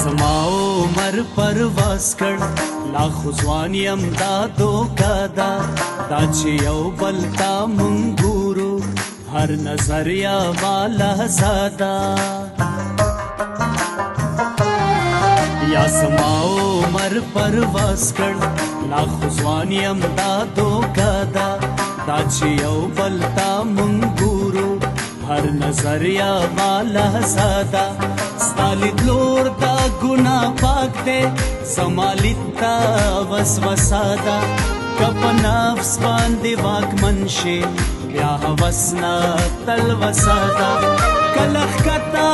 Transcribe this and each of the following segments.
زما عمر پرواز کړ لا خو ځوان یم دا دوکه ده دا چې یو بل ته مونږ ګورو هر نظریه والا زاده یا زما عمر پرواز کړ لا خو ځوان یم دا دوکه ده دا چې یو بل ته مونږ ګورو هر نظریه والا زاده ستا لیدلور دا ګناه پاک دی زما لید ته وسوسه ده که په نفس باندې واکمن شي بیا هوس نه تلوسه ده کله ښکته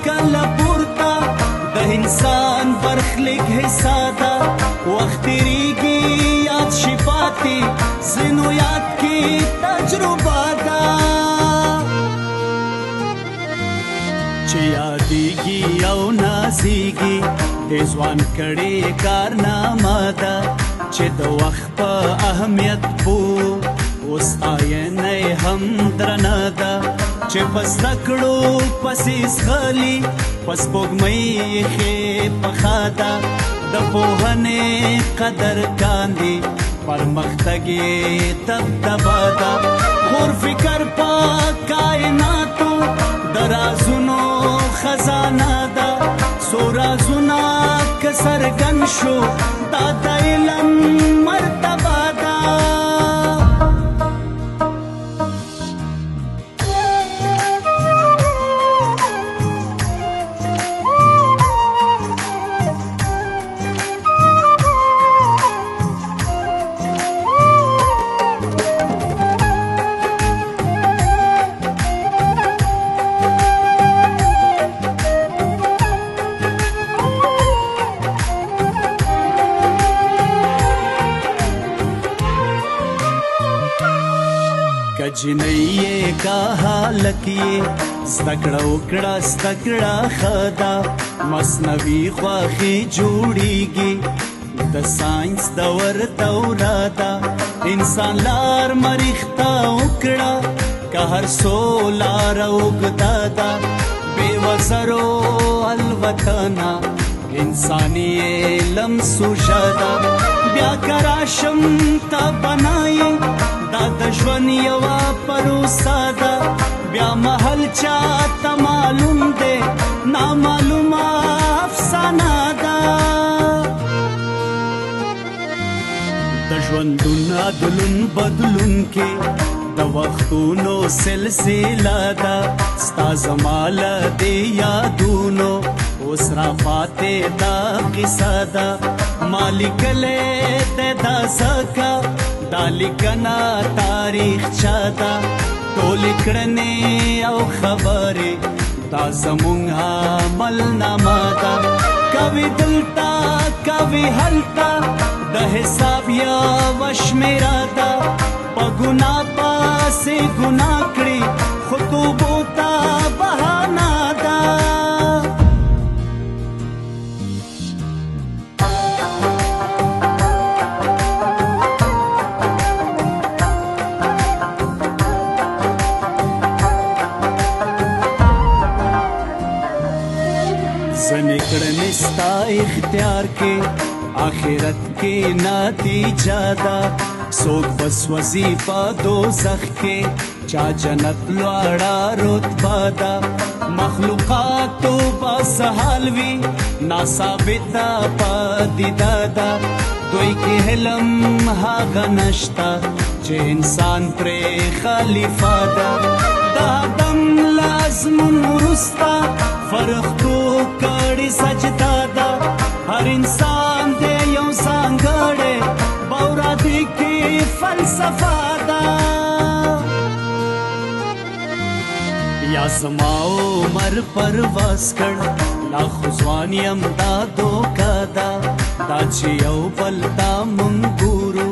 کله پورته د انسان برخلیک حصه ده وخت تېرېږي یاد شي پاتې ځینو یاد کې تجربه ده چې یادېږي او نازېږي د ځوان کړې کارنامه ده چې د وخت په اهمیت پوه اوس آینه هم درنه ده چې په زده کړو پسې ځغلي په سپوږمۍ ایښې پښه ده د پوهنې قدر کاندي پرمختګ یې دبدبه ده غور فکر په کائناتو د رازونو خزانه ده څو رازونه که څرګند شو دا د علم مرتبه ده کجنۍ یې کا حالک یې زده کړه وکړه زده کړه ښه ده مصنوي خواښې جوړېږي د ساینس دور دوره ده انسان لار مریخته وکړه که هر څو لاره اوږده ده بېوزرو الوتنه انساني علم سوژه ده بیا که راشم ته بنایې دا د ژوند یوه پروسه ده بیا محل چاته معلوم دی نامعلومه افسانه ده د ژوندون عدلون بدلون کې د وختونو سلسله ده ستا زما له دې یادونو اوس راپاتې دا قصه ده ما لیکلی دی دا ځکه دا لیکنه تاریخچه ده ټولې کړنې او خبرې دا زموږ عملنامه ده کوي دلته کوي هلته د حساب یوه شمېره ده په ګناه پسې ګناه کړي خو توبو ته بهانه ده ځنې کړنې ستا اختیار کې آخرت کې نتیجه ده څوک به سوځي په دوزخ کې چا جنت لوړه رتبه ده مخلوقاتو به څه حال وي ناثابته پدیده ده دوی کې علم هغه نشته چې انسان پرې خلیفه ده د آدم لازمون وروسته فرښتو کړې سجده ده هر انسان دی یو ځانګړی باورادي کې فلسفه ده یا زما عمر پرواز کړ لا خو ځوان یم دا دوکه ده دا چې یو بل ته مونږ ګورو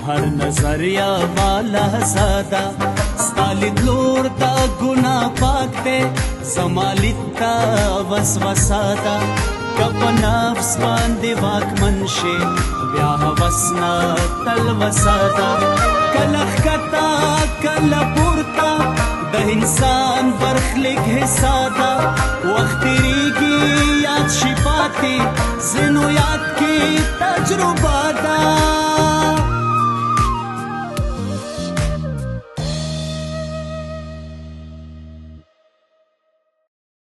هر نظریه والا زاده ستا لیدلور دا ګناه پاک دی زما لید ته وسوسه ده که په نفس باندې واکمن شي بیا هوس نه تلوسه ده کله ښکته کله پورته د د انسان برخلیک حصہ دا وخت تیریږي یاد شي پاتې ځینو یاد کې تجربه ده